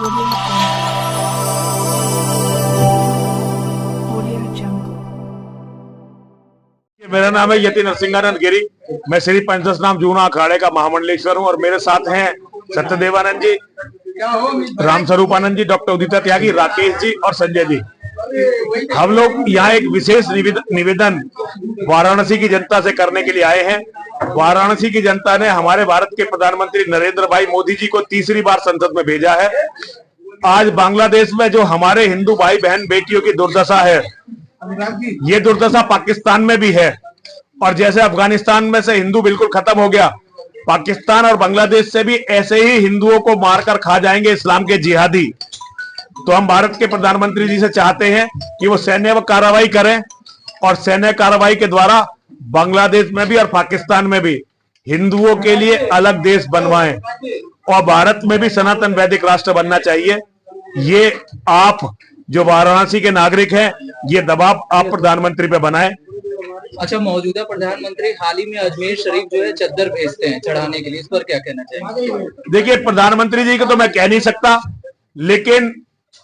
Audio Jungle. मेरा नाम है यति नरसिंहानंद गिरी। मैं श्री पंचदशनाम जूना अखाड़े का महामंडलेश्वर हूँ और मेरे साथ हैं सत्यदेवानंद जी, राम स्वरूपानंद जी, डॉक्टर उदिता त्यागी, राकेश जी और संजय जी। हम लोग यहाँ एक विशेष निवेदन वाराणसी की जनता से करने के लिए आए हैं। वाराणसी की जनता ने हमारे भारत के प्रधानमंत्री नरेंद्र भाई मोदी जी को तीसरी बार संसद में भेजा है। आज बांग्लादेश में जो हमारे हिंदू भाई बहन बेटियों की दुर्दशा है, ये दुर्दशा पाकिस्तान में भी है। और जैसे अफगानिस्तान में से हिंदू बिल्कुल खत्म हो गया, पाकिस्तान और बांग्लादेश से भी ऐसे ही हिंदुओं को मारकर खा जाएंगे इस्लाम के जिहादी। तो हम भारत के प्रधानमंत्री जी से चाहते हैं कि वो सैन्य कार्रवाई करें और सैन्य कार्रवाई के द्वारा बांग्लादेश में भी और पाकिस्तान में भी हिंदुओं के लिए अलग देश बनवाएं और भारत में भी सनातन वैदिक राष्ट्र बनना चाहिए। ये आप जो वाराणसी के नागरिक हैं, ये दबाव आप प्रधानमंत्री पे बनाएं। अच्छा, मौजूदा प्रधानमंत्री हाल ही में अजमेर शरीफ जो है चद्दर भेजते हैं चढ़ाने के लिए, इस पर क्या कहना चाहेंगे? देखिए, प्रधानमंत्री जी को तो मैं कह नहीं सकता, लेकिन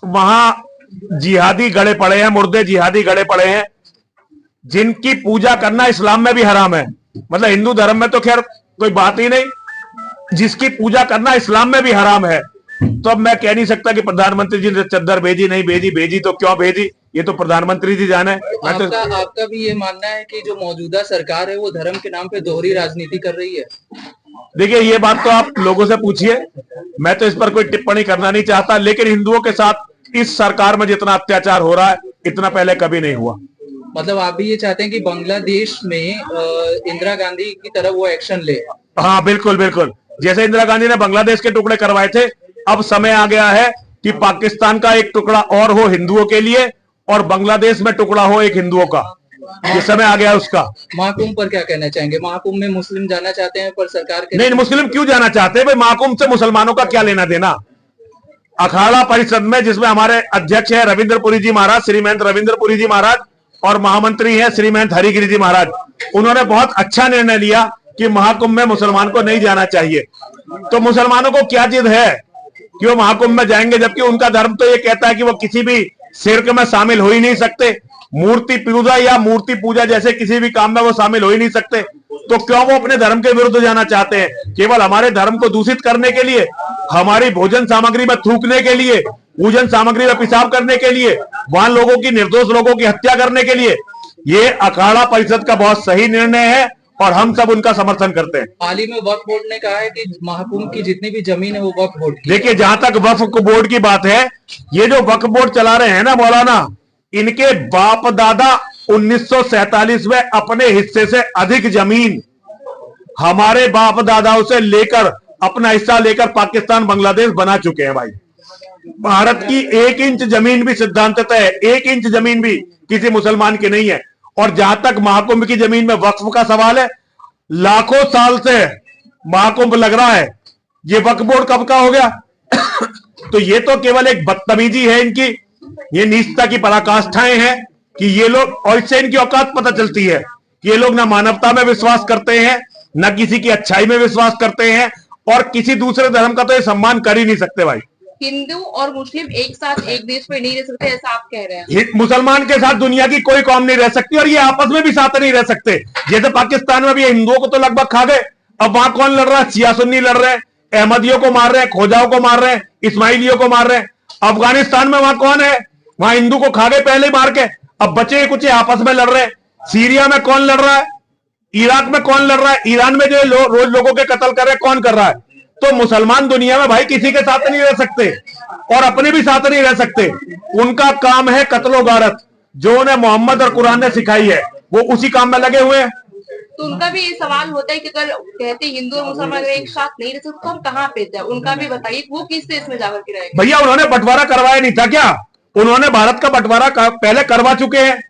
वहां जिहादी गड़े पड़े हैं, मुर्दे जिहादी गड़े पड़े हैं, जिनकी पूजा करना इस्लाम में भी हराम है। मतलब हिंदू धर्म में तो खैर कोई बात ही नहीं, जिसकी पूजा करना इस्लाम में भी हराम है। तो अब मैं कह नहीं सकता कि प्रधानमंत्री जी ने चद्दर भेजी, नहीं भेजी, भेजी तो क्यों भेजी, ये तो प्रधानमंत्री जी जाने। आपका भी ये मानना है कि जो मौजूदा सरकार है वो धर्म के नाम पे दोहरी राजनीति कर रही है? देखिए, ये बात तो आप लोगों से पूछिए, मैं तो इस पर कोई टिप्पणी करना नहीं चाहता। लेकिन हिंदुओं के साथ इस सरकार में जितना अत्याचार हो रहा है, इतना पहले कभी नहीं हुआ। मतलब आप भी ये चाहते हैं कि बांग्लादेश में इंदिरा गांधी की तरह वो एक्शन ले? हाँ, बिल्कुल बिल्कुल। जैसे इंदिरा गांधी ने बांग्लादेश के टुकड़े करवाए थे, अब समय आ गया है कि पाकिस्तान का एक टुकड़ा और हो हिंदुओं के लिए और बांग्लादेश में टुकड़ा हो एक हिंदुओं का। ये समय आ गया उसका। महाकुंभ पर क्या कहना चाहेंगे? महाकुंभ में मुस्लिम जाना चाहते हैं पर सरकार के नहीं, मुस्लिम क्यों जाना चाहते हैं भाई? महाकुंभ से मुसलमानों का क्या लेना देना? अखाड़ा परिषद में जिसमें हमारे अध्यक्ष है रविंद्रपुरी जी महाराज, श्रीमंत रविंद्रपुरी जी महाराज, और महामंत्री है श्रीमंत हरिगिरी जी महाराज, उन्होंने बहुत अच्छा निर्णय लिया कि महाकुंभ में मुसलमान को नहीं जाना चाहिए। तो मुसलमानों को क्या जिद है कि वो महाकुंभ में जाएंगे, जबकि उनका धर्म तो ये कहता है कि वो किसी भी शिर्क में शामिल हो ही नहीं सकते, मूर्ति पूजा या मूर्ति पूजा जैसे किसी भी काम में वो शामिल हो ही नहीं सकते। तो क्यों वो अपने धर्म के विरुद्ध जाना चाहते हैं? केवल हमारे धर्म को दूषित करने के लिए, हमारी भोजन सामग्री में थूकने के लिए, पूजन सामग्री में पेशाब करने के लिए, वहां लोगों की, निर्दोष लोगों की हत्या करने के लिए। ये अखाड़ा परिषद का बहुत सही निर्णय है और हम सब उनका समर्थन करते हैं। हाल ही में वक्फ बोर्ड ने कहा है कि महाकुंभ की जितनी भी जमीन है वो वक्फ बोर्ड की। देखिए, जहां तक वक्फ बोर्ड की बात है, ये जो वक्फ बोर्ड चला रहे हैं ना मौलाना, इनके बाप दादा 1947 में अपने हिस्से से अधिक जमीन हमारे बाप दादाओं से लेकर, अपना हिस्सा लेकर पाकिस्तान बांग्लादेश बना चुके हैं भाई। भारत की 1 इंच जमीन भी सिद्धांततः है, 1 इंच जमीन भी किसी मुसलमान की नहीं है। और जहां तक महाकुंभ की जमीन में वक्फ का सवाल है, लाखों साल से महाकुंभ लग रहा है, ये वक्फ बोर्ड कब का हो गया? तो ये तो केवल एक बदतमीजी है इनकी, ये नीचता की पराकाष्ठाएं हैं कि ये लोग, और इससे इनकी औकात पता चलती है कि ये लोग ना मानवता में विश्वास करते हैं, ना किसी की अच्छाई में विश्वास करते हैं, और किसी दूसरे धर्म का तो ये सम्मान कर ही नहीं सकते भाई। हिंदू और मुस्लिम एक साथ एक देश में नहीं रह सकते, ऐसा आप कह रहे हैं? मुसलमान के साथ दुनिया की कोई कौम नहीं रह सकती और ये आपस में भी साथ नहीं रह सकते। जैसे पाकिस्तान में भी हिंदुओं को तो लगभग खा गए, अब वहां कौन लड़ रहा है? शिया सुन्नी लड़ रहे हैं, अहमदियों को मार रहे हैं, खोजाओं को मार रहे हैं, इस्माइलियों को मार रहे हैं। अफगानिस्तान में वहां कौन है? वहां हिंदू को खा गए पहले मार के, अब बचे कुछ आपस में लड़ रहे हैं। सीरिया में कौन लड़ रहा है? इराक में कौन लड़ रहा है? ईरान में जो रोज लोगों के कत्ल कर रहे हैं, कौन कर रहा है? तो मुसलमान दुनिया में भाई किसी के साथ नहीं रह सकते और अपने भी साथ नहीं रह सकते। उनका काम है कत्लो गारत, जो उन्हें मोहम्मद और कुरान ने सिखाई है, वो उसी काम में लगे हुए हैं। तो उनका भी ये सवाल होता है कि अगर कहते हिंदू और मुसलमान अगर एक साथ नहीं रह सकते तो हम कहाँ पे जाए? उनका भी बताइए, वो किस देश में जाकर के रहेंगे? भैया, उन्होंने बंटवारा करवाया नहीं था क्या? उन्होंने भारत का बंटवारा पहले करवा चुके हैं।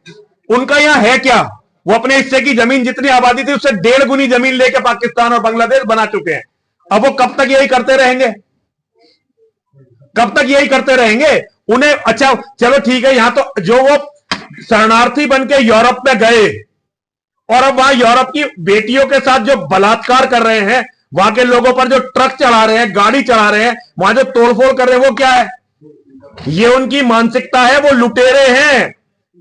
उनका यहाँ है क्या? वो अपने हिस्से की जमीन, जितनी आबादी थी उससे 1.5 गुनी जमीन लेके पाकिस्तान और बांग्लादेश बना चुके हैं। अब वो कब तक यही करते रहेंगे? कब तक यही करते रहेंगे? उन्हें, अच्छा चलो ठीक है, यहां तो जो वो शरणार्थी बन के यूरोप में गए और अब वहां यूरोप की बेटियों के साथ जो बलात्कार कर रहे हैं, वहां के लोगों पर जो ट्रक चला रहे हैं, गाड़ी चला रहे हैं, वहां जो तोड़फोड़ कर रहे हैं, वो क्या है? ये उनकी मानसिकता है, वो लुटेरे हैं।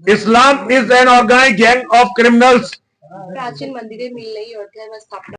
Islam is an organised gang of criminals. प्राचीन मंदिरें मिल रही और धर्म स्थापना